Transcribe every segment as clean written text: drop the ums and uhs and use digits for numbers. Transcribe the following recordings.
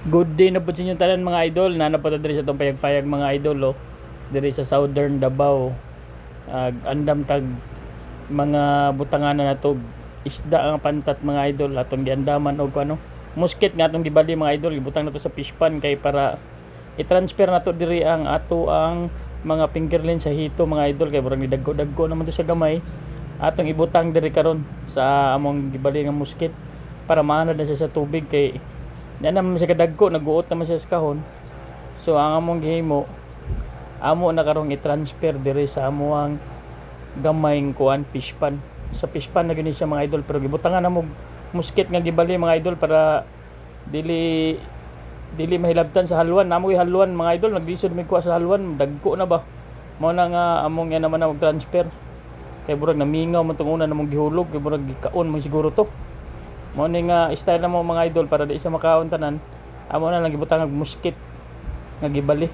Good day na po sa inyo tanan mga idol. Nanapod diri sa itong payag-payag mga idol. Oh. Diri sa Southern Davao. Andam tag mga butanganan na to. Isda ang pantat mga idol. Atong giandaman o ano. Musket nga atong gibali mga idol. Ibutang na to sa fish pan kay para i-transfer na to diri ang ato ang mga fingerling sa hito mga idol. Kay murag ni dagko-dagko naman to sa gamay. Atong ibutang diri karon sa among gibali nga musket para maanad na siya sa tubig kay yan naman siya kadagko, naguot naman siya sa kahon. So ang among gihimo, amo na karong i-transfer dire sa amuang gamayng kuan fish pan. Sa fish pan na gani siya mga idol, pero gibutangan na mo musket nga gibali mga idol para dili mahilabtan sa halwan. Namo halwan mga idol, naglisod mi kuha sa halwan, dagko na ba. Mao na nga among yan naman na mag-transfer. Kay burag namingaw man tong una namong gihulog, kay burag gikaon mo siguro to. Mo ni nga style na mo mga idol para di sa makaon tanan. Amo na lang gibutang og musket nga gibali.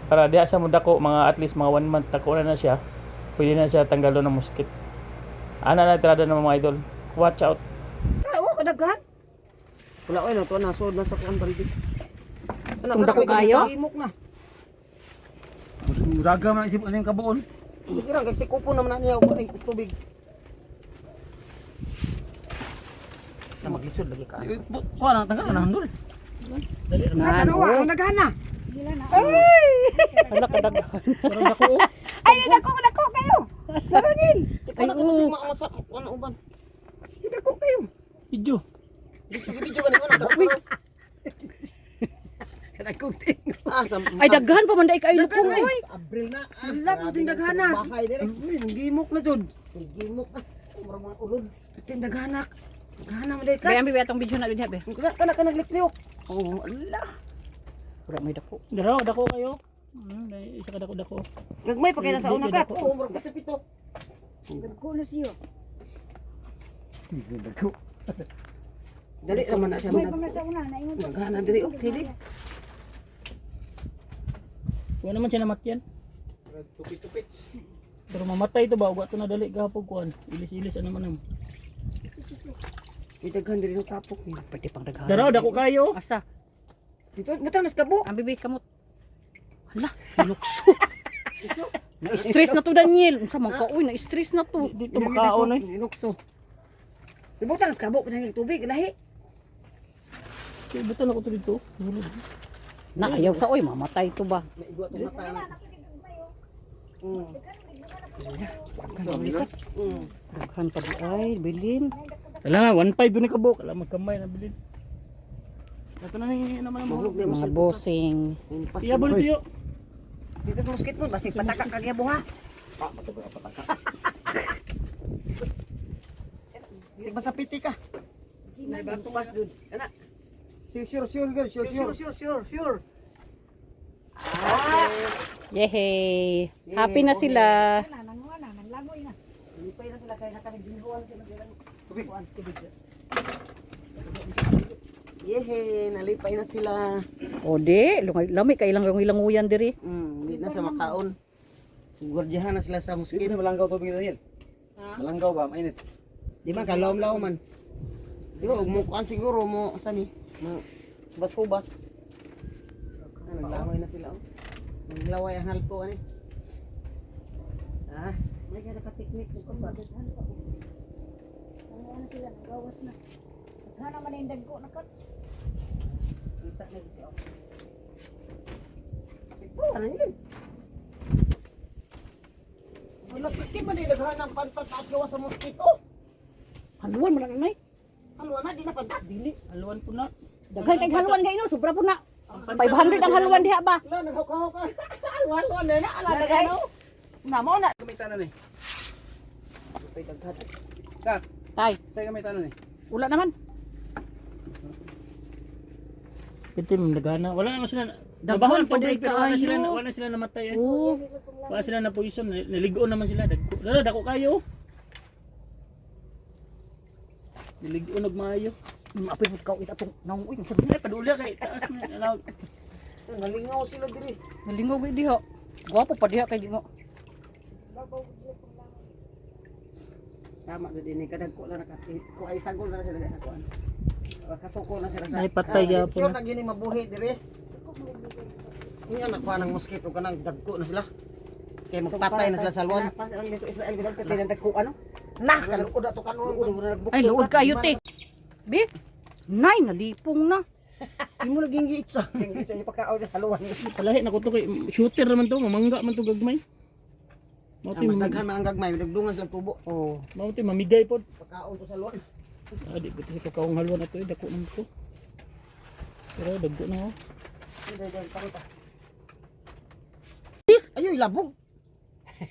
Para diha sa mudako mga at least mga 1 month tako na siya. Pwede na siya tanggalon ng musket. Ana na tirada ng mga idol. Watch out. Oo, kadaghan. Wala oy na to na sud na sa kuan baldi. Kung dako kayo? Imok na. Muraga man isip ano yung kabuon. Sige ra kasi kupo naman na niya og tubig. Na maglisod lagi ka. Kuha lang, tanggal na handol. Dali ra. Ano wa ang daghan na? Hala ka daghan. Pero dako. Ay dako kayo. Sarangin. Ay, Ay oo. masa ano uban. Dako kayo. Video. Video ka na uy. Kadagkong tingo. Ay daghan pa man dai kay lupong Daghan, oy. Abril na. Wala pa ting daghan na. Bahay dire. Uy, gimok na jud. Gimok na. Murag mga ulod. Ting daghanak. Daghan na dai ka. Bayang bibi atong video na diha be. Kana naglikliok. Oh, Allah. Pura may dako. Dako kayo. Dai isa ka dako. Gagmay pa kay nasa una ka. Dako. Oo, murag kasi pito. Dagko na siyo. Dali naman na siya May mga. pangasa una na ingon. Daghan na diri okay di. Wala naman siya namatyan. Pero mamatay to ba? Uga to na dali gahapon kuan. Ilis-ilis ano man. May daghan diri ng tapok ni. Pwede pang daghan. Dako kayo. Asa? Dito butang nas kabo. Ang bibi kamot. Hala, lukso. Na-stress na to Daniel. Unsa man ka oy, na-stress na to. Dito makaon eh. Inukso. Butang nas kabo kung tubig lahi. Kaya buta na ko to dito. Hulog. Na ayaw sa oy, mamatay to ba? Maigo atong mata na. Daghan pa di ay bilin. Kala nga 1.5 yun kabok. Kala magkamay na bilin. Ito na ni naman ang Mahulog mahulog. na mo Mga bossing. Iya bol tiyo. Dito sa mosquito basig pataka kagya bunga. Sig masapiti ka. May bato bas dud. Ana. Sure. Yehey. Happy na sila. Wala nang wala nang langoy na. Lipay na sila kay nakaligbinuan sila sila. Tubig. Yehe, nalipay na sila. O di, lami kay ilang ilanguyan diri. Hindi na sa makaon. Gordyahan na sila sa Sige mosquito. na malanggaw tubig Daniel. Malanggaw ba? Mainit. Di ba kalawom-law man. Pero umukuan siguro mo sani. Mo bas-hubas. Naglangoy na sila. Oh. Naglaway ang halko ani. Ah, may kada ka technique ko ba? Ano na sila gawas na. Kana man yung dagko na kat. Kita na dito. Ito ano yun? Wala pati man nilaghan ng pantat at gawa sa mosquito. Haluan mo lang nay. Halwa na di na pantat. Dili, haluan po na. Daghan kay haluan kay no, sobra po na. 500 ang haluan diha ba? Wala naghok-hok. Halwa na na ala na ano. Namo na. May tanan eh. Pay daghat. Ka, Tay, sa'yo may tanan eh. wala naman. Itim nagana. Wala naman sila. Daghan Nabahan pa tubig day pero kaayo. wala sila namatay. Oo. Wala sila na poison. Naligo naman sila. Dako kayo. Niligo nagmaayo. Apil mo ka ita tong nanguy. Ay padulya kay taas na. Nalingaw sila diri. Nalingaw gid diha. Gwapo pa diha kay di mo. Tama gud ini kadag ko lang nakati. Ko ay sagol na sila sa kuan. Kasuko na sila sa. Ay patay gyapon. Sure na gini mabuhi dire. Unya nakuha ng mosquito kanang dagko na sila. Kaya magpatay na sila sa luwan. Pas ang dito Israel bilang kay dagko ano? Nah, kaluod ato kanon. Ay, luod kayo, te. Bi, nay, nalipong na. Imo naging giitsa. Giitsa ni pagkaon sa luwan. Palahi na ko to kay shooter naman to, mamangga man to gagmay. Mas daghan man ang gagmay, dagdungan sila tubo. Oh. Mao ti mamigay pod. Pagkaon to sa luwan. Adi buti sa kakaong halwa na to, dako man to. Pero dagko na oh. Ayoy labog.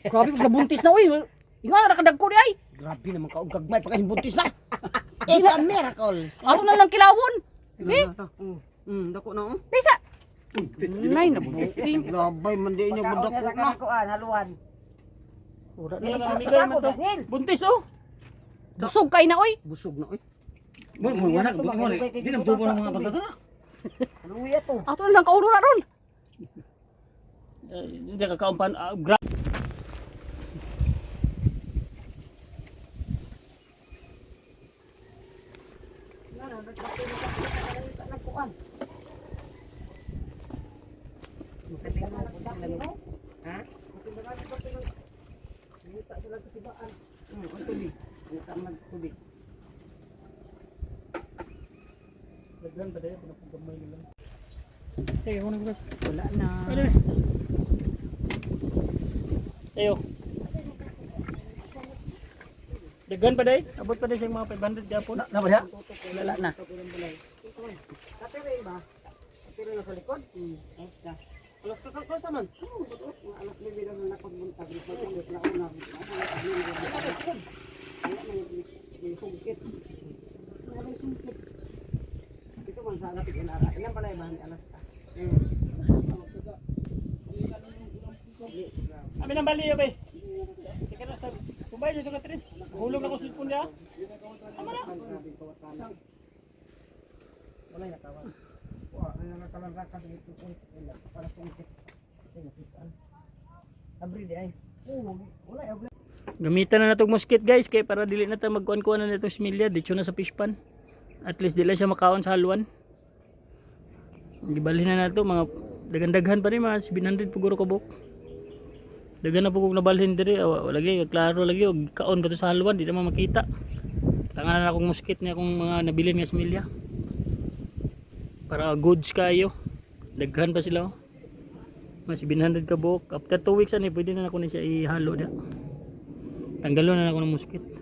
Grabe, pag nabuntis na, uy. Inga, nakadagko di ay. Grabe naman ka og gagmay pagka buntis na. It's a miracle. Ato na lang kilawon. Eh, Dako na oh. Disa. Nay, nabuking. Labay man di niya dako na. haluan. Ura Wala na. na mamigay man to. Buntis oh. Busog kay na, uy. Busog na oy. Mo wala buti mo. Di na tubo ng mga bata na. Luya to. Ato na lang kauno na ron. Hindi ka kaumpan. Daghan pa dai pinapagamay nila. Hey, ako na bukas. Wala na. Ano? Ayo. Daghan pa dai? Abot pa dai sa mga 500 gyapon. Na ba ya? Wala na. Katire ba? Katire na sa likod. Basta. Alas ka sa man. Alas libi na nakapagbuntag dito sa launa. Ito man sa lapit inara. Ilan pala yung alas ka? Amin ang bali ba? Teka na sa kumbay dito ka trin. Hulog na ko cellphone niya. Wala na tawag. Wa, ano na kalang rakas dito ko. Para sa ikit. Kasi nakitaan. Abri di ay. Wala ay abri. Gamitan na natong mosquito guys kay para dili na ta magkuan-kuan na nitong similya dito na sa fish pan. At least dili siya makaon sa haluan. Gibalhin na nato mga dagan-daghan pa rin mga 700 puguro kabuk. Dagan na pugog nabalhin diri lagi klaro lagi og kaon ba to sa haluan di na makita. Tangan na akong mosquito niya akong mga nabilin nga similya. Para goods kayo. Daghan pa sila. Mas 700 kabuk. After 2 weeks ani pwede na ako ni siya ihalo dia. Tanggalon na ako ng mosquito.